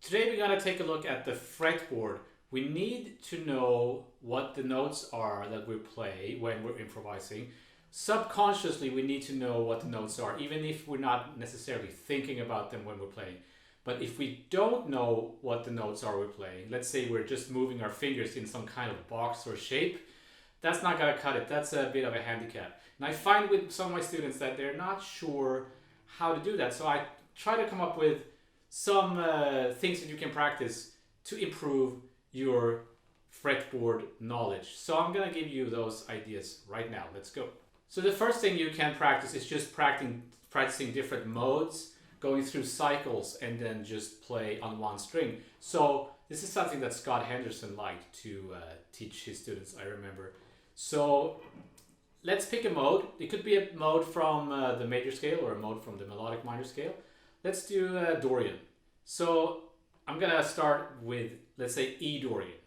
Today we're going to take a look at the fretboard. We need to know what the notes are that we play when we're improvising. Subconsciously we need to know what the notes are, even if we're not necessarily thinking about them when we're playing. But if we don't know what the notes are we're playing, let's say we're just moving our fingers in some kind of box or shape, that's not going to cut it. That's a bit of a handicap. And I find with some of my students that they're not sure how to do that. So I try to come up with some things that you can practice to improve your fretboard knowledge. So I'm going to give you those ideas right now. Let's go. So the first thing you can practice is just practicing different modes, going through cycles, and then just play on one string. So this is something that Scott Henderson liked to teach his students, I remember. So let's pick a mode. It could be a mode from the major scale or a mode from the melodic minor scale. Let's do Dorian. So I'm gonna start with, let's say, E Dorian.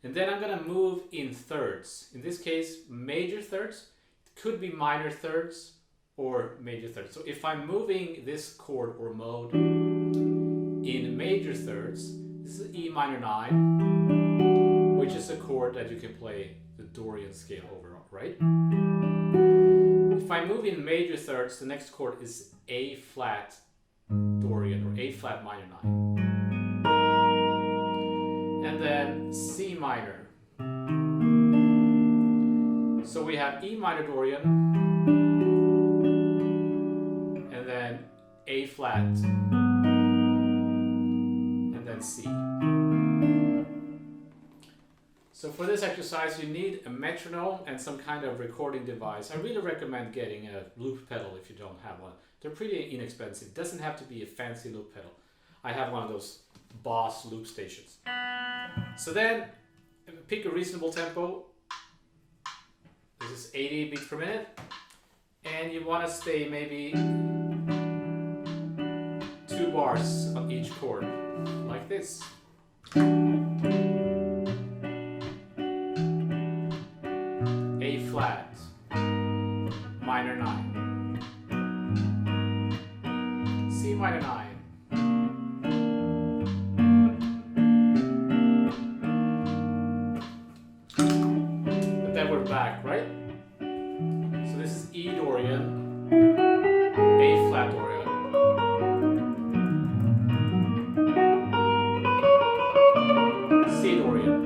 And then I'm gonna move in thirds. In this case, major thirds. It could be minor thirds or major thirds. So if I'm moving this chord or mode in major thirds, this is E minor 9, which is a chord that you can play the Dorian scale over, right? If I move in major thirds, the next chord is A flat Dorian or A flat minor 9. And then C minor. So we have E minor Dorian, and then A flat, and then C. So for this exercise you need a metronome and some kind of recording device. I really recommend getting a loop pedal if you don't have one. They're pretty inexpensive. It doesn't have to be a fancy loop pedal. I have one of those Boss loop stations. So then pick a reasonable tempo. This is 80 beats per minute. And you want to stay maybe 2 bars on each chord, like this. A flat, minor 9. C minor 9. But then we're back, right? So this is E Dorian, A flat Dorian, C Dorian,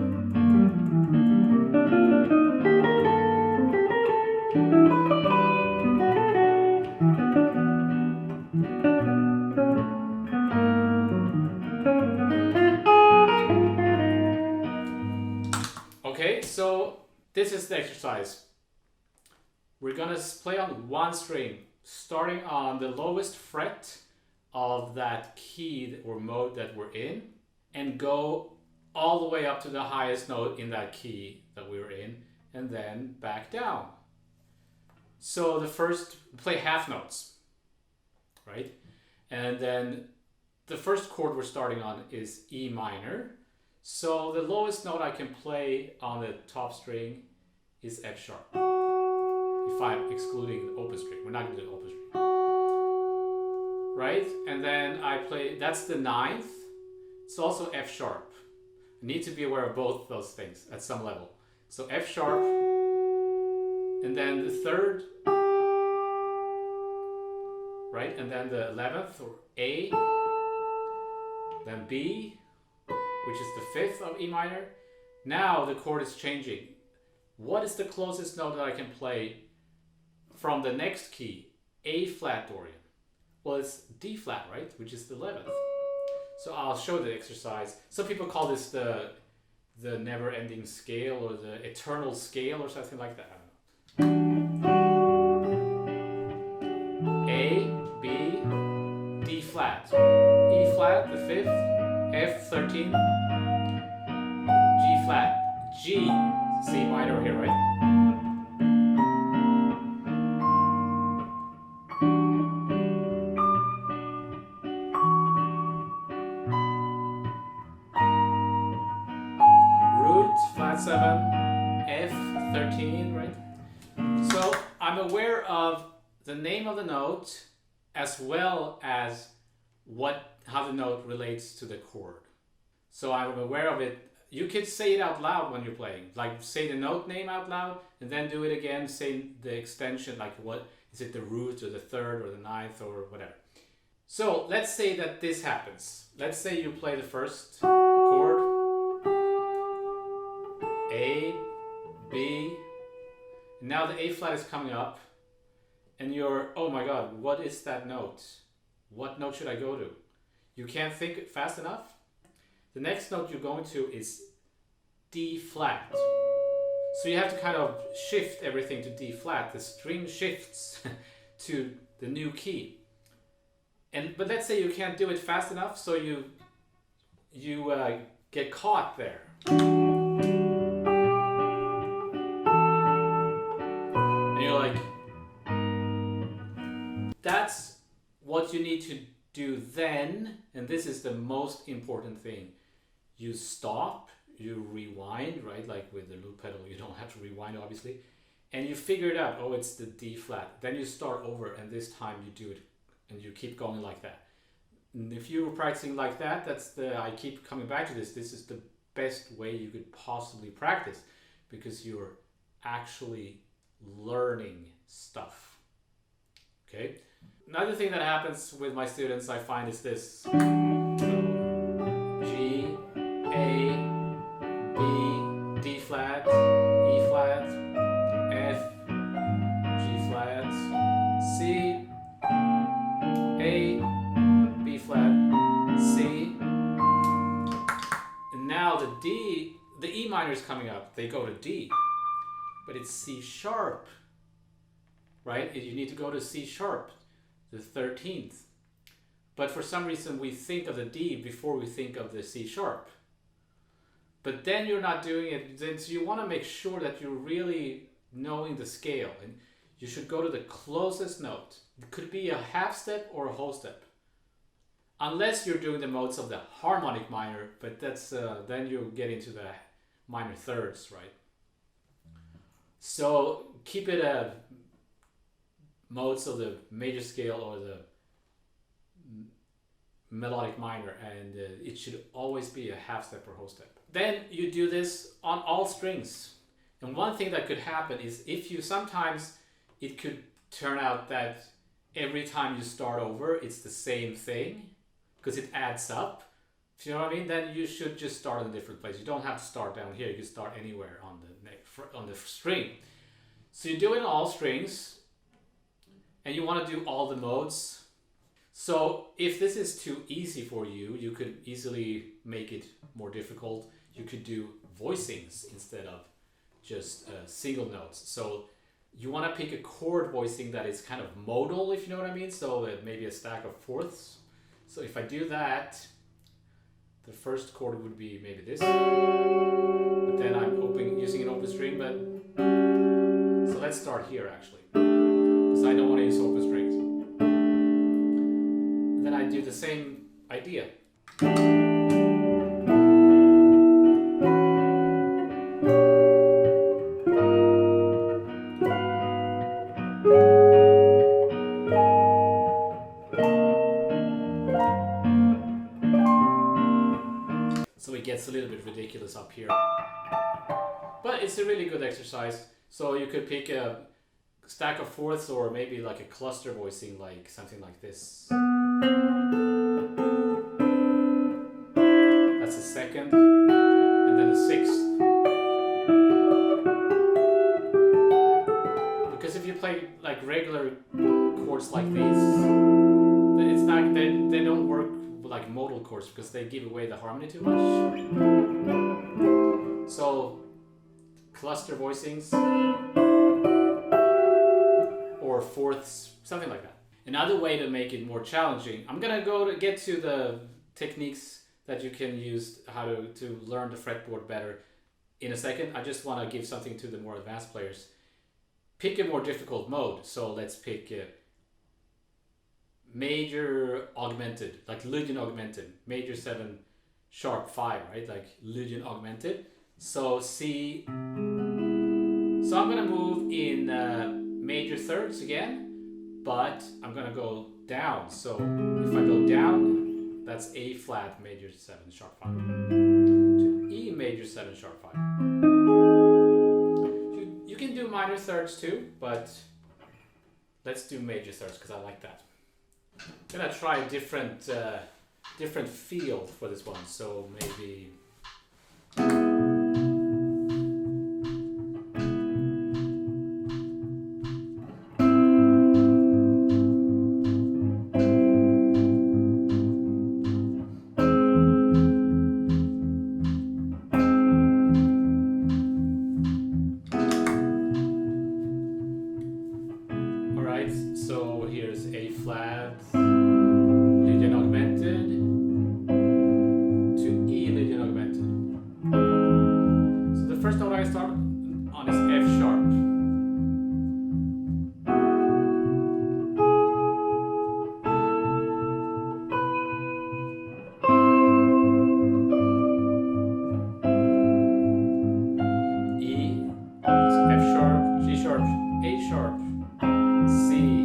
okay, so this is the exercise. We're gonna play on one string, starting on the lowest fret of that key or mode that we're in, and go all the way up to the highest note in that key that we were in, and then back down. So the first, play half notes, right? And then the first chord we're starting on is E minor. So the lowest note I can play on the top string is F sharp. If I'm excluding the open string, we're not going to do the open string. Right? And then I play, that's the 9th. It's also F sharp. I need to be aware of both those things at some level. So F sharp, and then the 3rd, right? And then the 11th, or A, then B, which is the 5th of E minor. Now the chord is changing. What is the closest note that I can play from the next key? A flat Dorian. Well, it's D flat, right? Which is the 11th. So I'll show the exercise. Some people call this the never-ending scale or the eternal scale or something like that. I don't know. A, B, D flat, E flat, the 5th, F 13, G flat, G, C minor here, right? Flat 7, F 13, right? So I'm aware of the name of the note as well as how the note relates to the chord. So I'm aware of it. You could say it out loud when you're playing, like say the note name out loud and then do it again, say the extension, like what is it, the root or the third or the ninth or whatever. So let's say that this happens. Let's say you play the first chord, A, B, and now the A flat is coming up and you're, oh my god, what is that note? What note should I go to? You can't think fast enough? The next note you're going to is D flat. So you have to kind of shift everything to D flat. The string shifts to the new key. But let's say you can't do it fast enough, so you get caught there. And you're like, that's what you need to do then, and this is the most important thing. You stop, you rewind, right? Like with the loop pedal, you don't have to rewind obviously. And you figure it out, oh, it's the D flat. Then you start over and this time you do it and you keep going like that. And if you were practicing like that, I keep coming back to this. This is the best way you could possibly practice because you're actually learning stuff. Okay? Another thing that happens with my students I find is this. So, G, A, B, D flat, E flat, F, G flat, C, A, B flat, C. And now the E minor is coming up. They go to D, but it's C sharp, right? You need to go to C sharp, the 13th. But for some reason we think of the D before we think of the C sharp. But then you're not doing it, so you want to make sure that you're really knowing the scale, and you should go to the closest note. It could be a half step or a whole step. Unless you're doing the modes of the harmonic minor, but that's then you get into the minor thirds, right? So keep it modes of the major scale or the melodic minor, and it should always be a half step or whole step. Then you do this on all strings. And one thing that could happen is if you sometimes it could turn out that every time you start over it's the same thing because it adds up. If you know what I mean, then you should just start in a different place. You don't have to start down here. You can start anywhere on the string. So you do it on all strings. And you want to do all the modes. So if this is too easy for you, you could easily make it more difficult. You could do voicings instead of just single notes. So you want to pick a chord voicing that is kind of modal, if you know what I mean. So maybe a stack of fourths. So if I do that, the first chord would be maybe this. But then I'm using an open string. So let's start here actually. I don't want to use open strings. And then I do the same idea. So it gets a little bit ridiculous up here. But it's a really good exercise. So you could pick a stack of fourths or maybe like a cluster voicing, like something like this. That's a second and then a sixth. Because if you play like regular chords like these, it's not, they don't work like modal chords because they give away the harmony too much. So cluster voicings or fourths, something like that. Another way to make it more challenging, I'm gonna get to the techniques that you can use how to learn the fretboard better in a second. I just want to give something to the more advanced players. Pick a more difficult mode. So let's pick major augmented, like Lydian augmented, major 7 sharp 5, right? Like Lydian augmented. So C. So I'm gonna move in major thirds again, but I'm gonna go down. So if I go down, That's A flat major 7 sharp 5 to E major 7 sharp 5. You can do minor thirds too, but let's do major thirds because I like that. I'm gonna try a different feel for this one, so maybe. So here's A flat, Lydian augmented, to E Lydian augmented. So the first note I start on is F sharp. E, F sharp, G sharp, A sharp, C.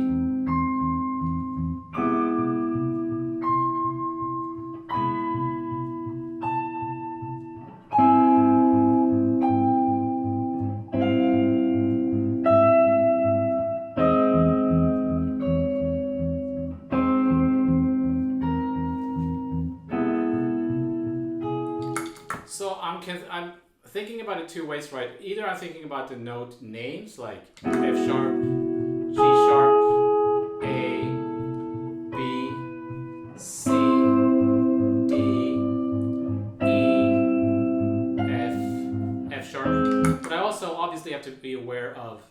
So I'm thinking about it two ways, right? Either I'm thinking about the note names like F sharp, G sharp, A, B, C, D, E, F sharp. But I also obviously have to be aware of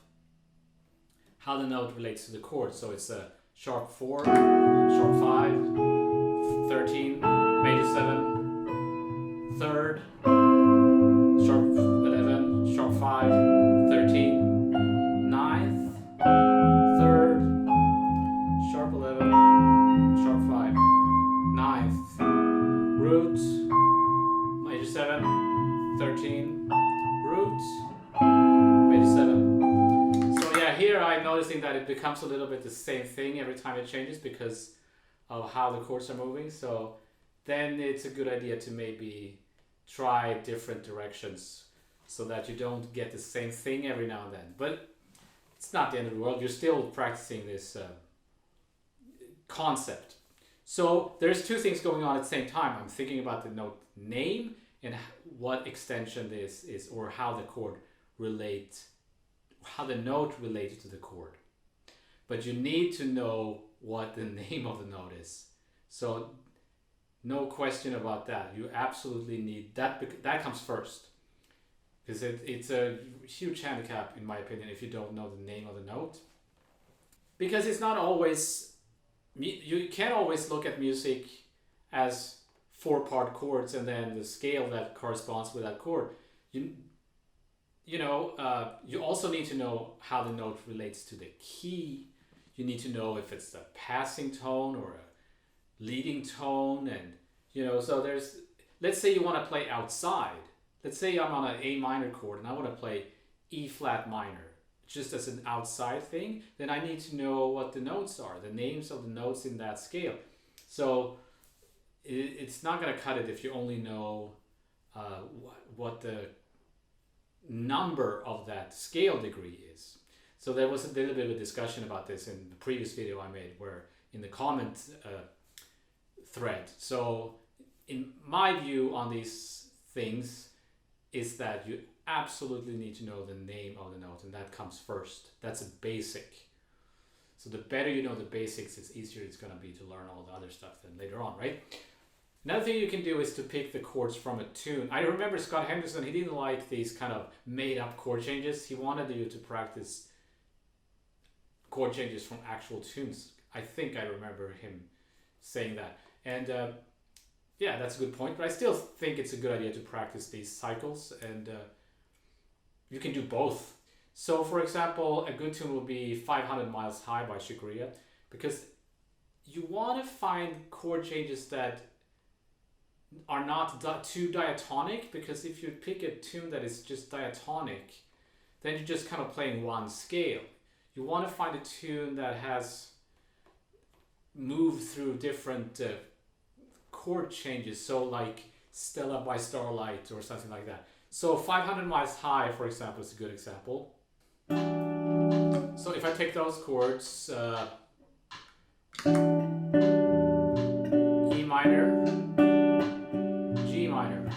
how the note relates to the chord. So it's a sharp 4, sharp 5, 13, major 7, third, sharp 11, sharp 5, 13, ninth, third, sharp 11, sharp 5, ninth, root, major 7, 13, root, major 7. So yeah, here I'm noticing that it becomes a little bit the same thing every time it changes because of how the chords are moving. So then it's a good idea to maybe try different directions so that you don't get the same thing every now and then. But it's not the end of the world. You're still practicing this concept. So there's two things going on at the same time. I'm thinking about the note name and what extension this is, or how the chord relates, how the note relates to the chord. But you need to know what the name of the note is. So no question about that. You absolutely need that. That comes first, because it's a huge handicap, in my opinion, if you don't know the name of the note. Because it's not always, you can't always look at music as 4-part chords and then the scale that corresponds with that chord. You also need to know how the note relates to the key. You need to know if it's a passing tone or a leading tone, and so there's, let's say you want to play outside. Let's say I'm on an A minor chord and I want to play E flat minor just as an outside thing, then I need to know what the notes are, the names of the notes in that scale. So it's not going to cut it if you only know what the number of that scale degree is. So there was a little bit of a discussion about this in the previous video I made, where in the comment thread. So in my view on these things is that you absolutely need to know the name of the note, and that comes first. That's a basic. So the better you know the basics, it's easier it's going to be to learn all the other stuff then later on, right? Another thing you can do is to pick the chords from a tune. I remember Scott Henderson, he didn't like these kind of made up chord changes. He wanted you to practice chord changes from actual tunes. I think I remember him saying that. And yeah, that's a good point, but I still think it's a good idea to practice these cycles, and you can do both. So for example, a good tune will be 500 Miles High by Shikriya, because you want to find chord changes that are not too diatonic, because if you pick a tune that is just diatonic, then you're just kind of playing one scale. You want to find a tune that has moved through different chord changes. So like Stella by Starlight or something like that. So 500 Miles High, for example, is a good example. So if I take those chords, E minor, G minor,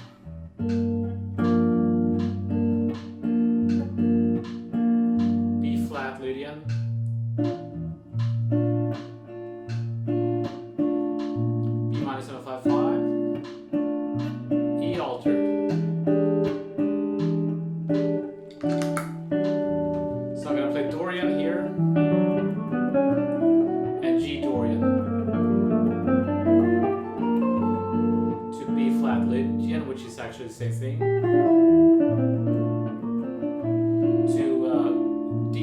B flat Lydian, B minor 755, E altered. So I'm gonna play Dorian here and G Dorian to B flat Lydian, which is actually the same thing, to D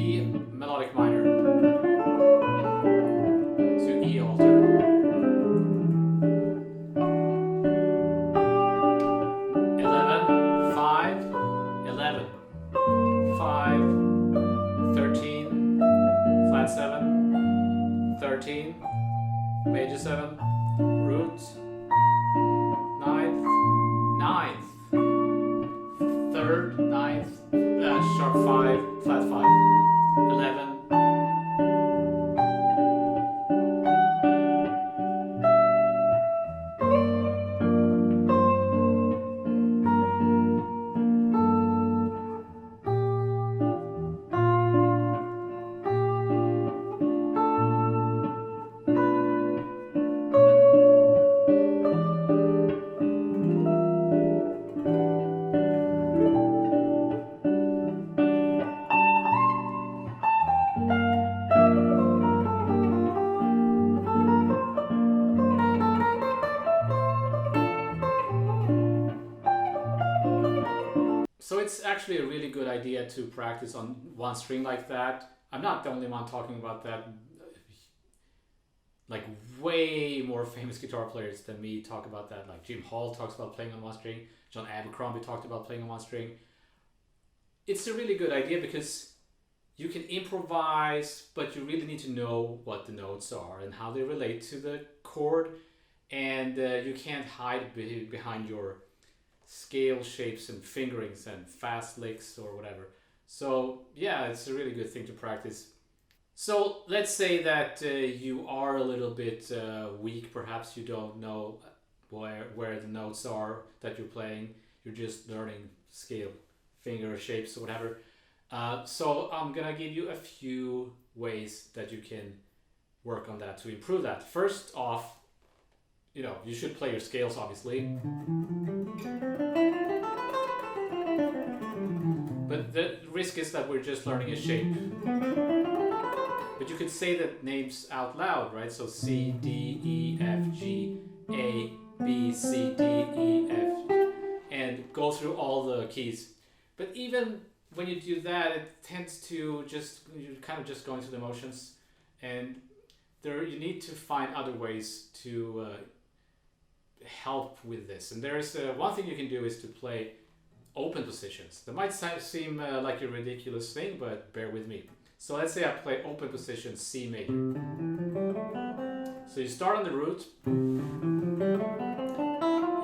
melodic minor to E altered. 11, 5, 11, 5, 13, flat 7, 13, major 7, root, 9th, 9th, 3rd, 9th, sharp 5, flat 5, 11, So it's actually a really good idea to practice on one string like that. I'm not the only one talking about that. Like way more famous guitar players than me talk about that. Like Jim Hall talks about playing on one string. John Abercrombie talked about playing on one string. It's a really good idea because you can improvise, but you really need to know what the notes are and how they relate to the chord. And you can't hide behind your scale shapes and fingerings and fast licks or whatever. So yeah, it's a really good thing to practice. So let's say that you are a little bit weak. Perhaps you don't know where the notes are that you're playing. You're just learning scale, finger shapes or whatever. So I'm gonna give you a few ways that you can work on that to improve that. First off, you should play your scales, obviously. But the risk is that we're just learning a shape. But you could say the names out loud, right? So C, D, E, F, G, A, B, C, D, E, F, and go through all the keys. But even when you do that, it tends to you're kind of just going through the motions, and you need to find other ways to help with this. And there's one thing you can do is to play open positions. That might seem like a ridiculous thing, but bear with me. So let's say I play open position C major. So you start on the root,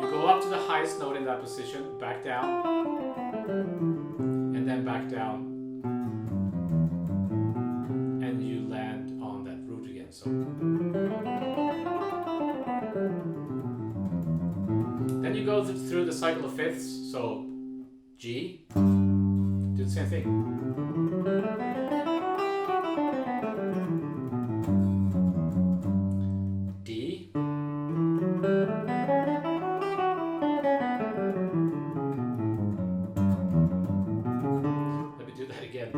you go up to the highest note in that position, back down, and then back down, and you land on that root again. So then you go through the cycle of fifths. So G, do the same thing. D, let me do that again.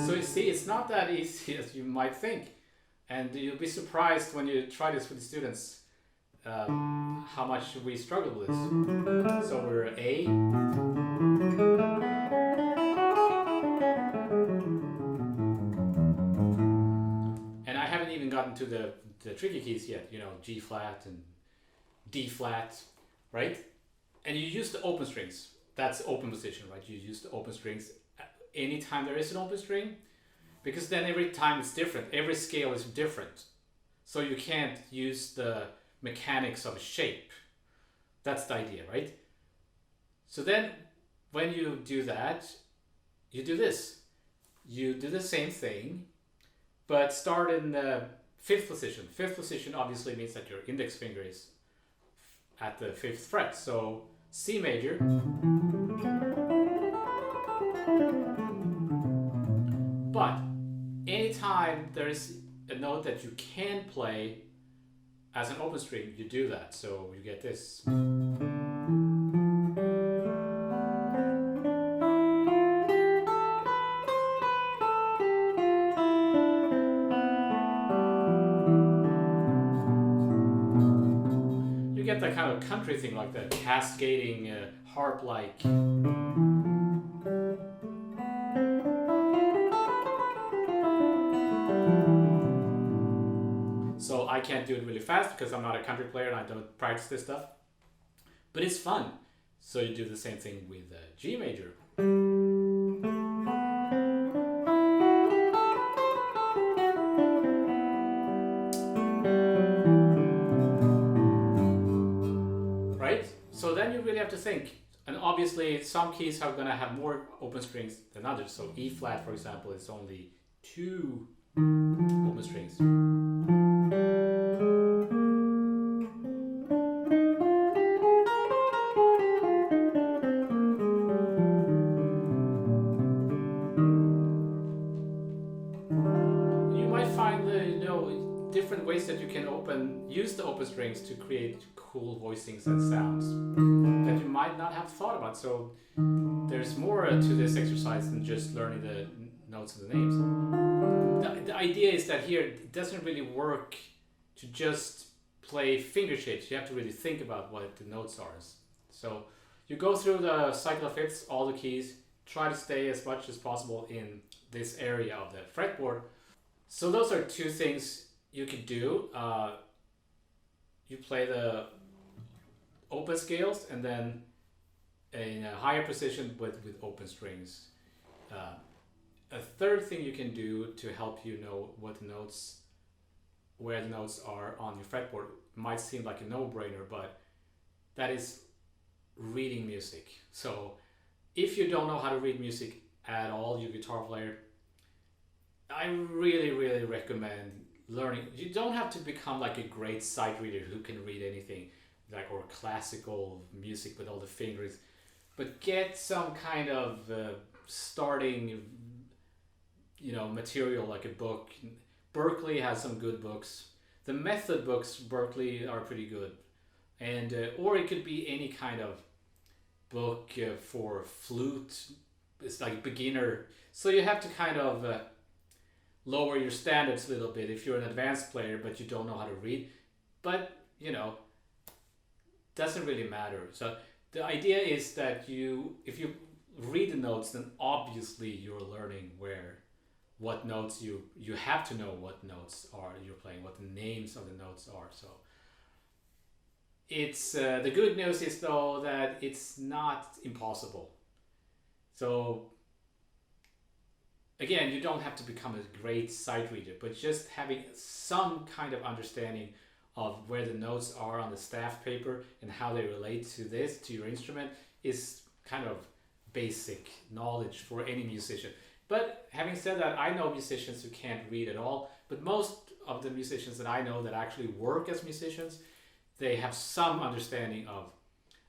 So you see, it's not that easy as you might think, and you'll be surprised when you try this with the students. How much we struggle with this. So we're A, and I haven't even gotten to the tricky keys yet, G flat and D flat, right? And you use the open strings. That's open position, right? You use the open strings anytime there is an open string, because then every time it's different, every scale is different. So you can't use the mechanics of a shape. That's the idea, right? So then when you do that, you do this. You do the same thing, but start in the fifth position. Fifth position obviously means that your index finger is at the fifth fret. So C major. But anytime there's a note that you can play as an open string, you do that. So you get this. You get that kind of country thing, like the cascading harp-like. So I can't do it really fast because I'm not a country player and I don't practice this stuff. But it's fun. So you do the same thing with G major. Right? So then you really have to think. And obviously some keys are going to have more open strings than others. So E flat, for example, is only 2 open strings. Different ways that you can use the open strings to create cool voicings and sounds that you might not have thought about. So there's more to this exercise than just learning the notes and the names. The idea is that here it doesn't really work to just play finger shapes. You have to really think about what the notes are. So you go through the cycle of fifths, all the keys, try to stay as much as possible in this area of the fretboard. So those are 2 things you could do. You play the open scales and then in a higher position with open strings. A third thing you can do to help you know what notes, where the notes are on your fretboard, might seem like a no-brainer, but that is reading music. So if you don't know how to read music at all, you guitar player, I really, really recommend learning. You don't have to become like a great sight reader who can read anything, like, or classical music with all the fingers, but get some kind of starting, material, like a book. Berkeley has some good books. The method books Berkeley are pretty good, and or it could be any kind of book for flute. It's like beginner, so you have to kind of lower your standards a little bit if you're an advanced player but you don't know how to read. But doesn't really matter. So the idea is that if you read the notes, then obviously you're learning what notes you have to know what notes are you're playing, what the names of the notes are. So it's the good news is though that it's not impossible. So again, you don't have to become a great sight reader, but just having some kind of understanding of where the notes are on the staff paper and how they relate to your instrument is kind of basic knowledge for any musician. But having said that, I know musicians who can't read at all, but most of the musicians that I know that actually work as musicians, they have some understanding of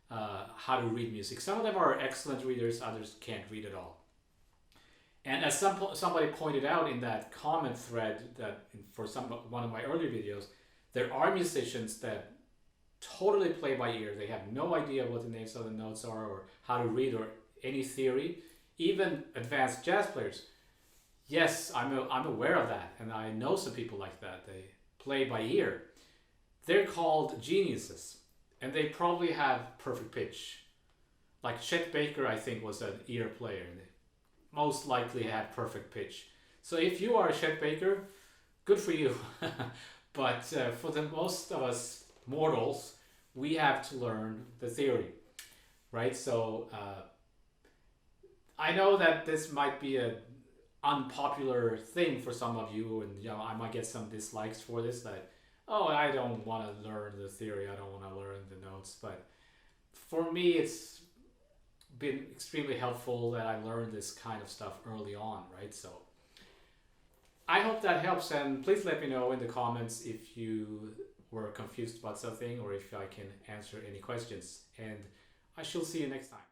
how to read music. Some of them are excellent readers, others can't read at all. And as somebody pointed out in that comment thread that for one of my earlier videos, there are musicians that totally play by ear. They have no idea what the names of the notes are or how to read or any theory. Even advanced jazz players. Yes, I'm aware of that, and I know some people like that. They play by ear. They're called geniuses, and they probably have perfect pitch. Like Chet Baker, I think, was an ear player. Most likely had perfect pitch. So if you are a Chet Baker, good for you. But for the most of us mortals, we have to learn the theory, right? So I know that this might be a unpopular thing for some of you, and I might get some dislikes for this. That I don't want to learn the theory, I don't want to learn the notes. But for me, it's been extremely helpful that I learned this kind of stuff early on, right? So I hope that helps, and please let me know in the comments if you were confused about something or if I can answer any questions. And I shall see you next time.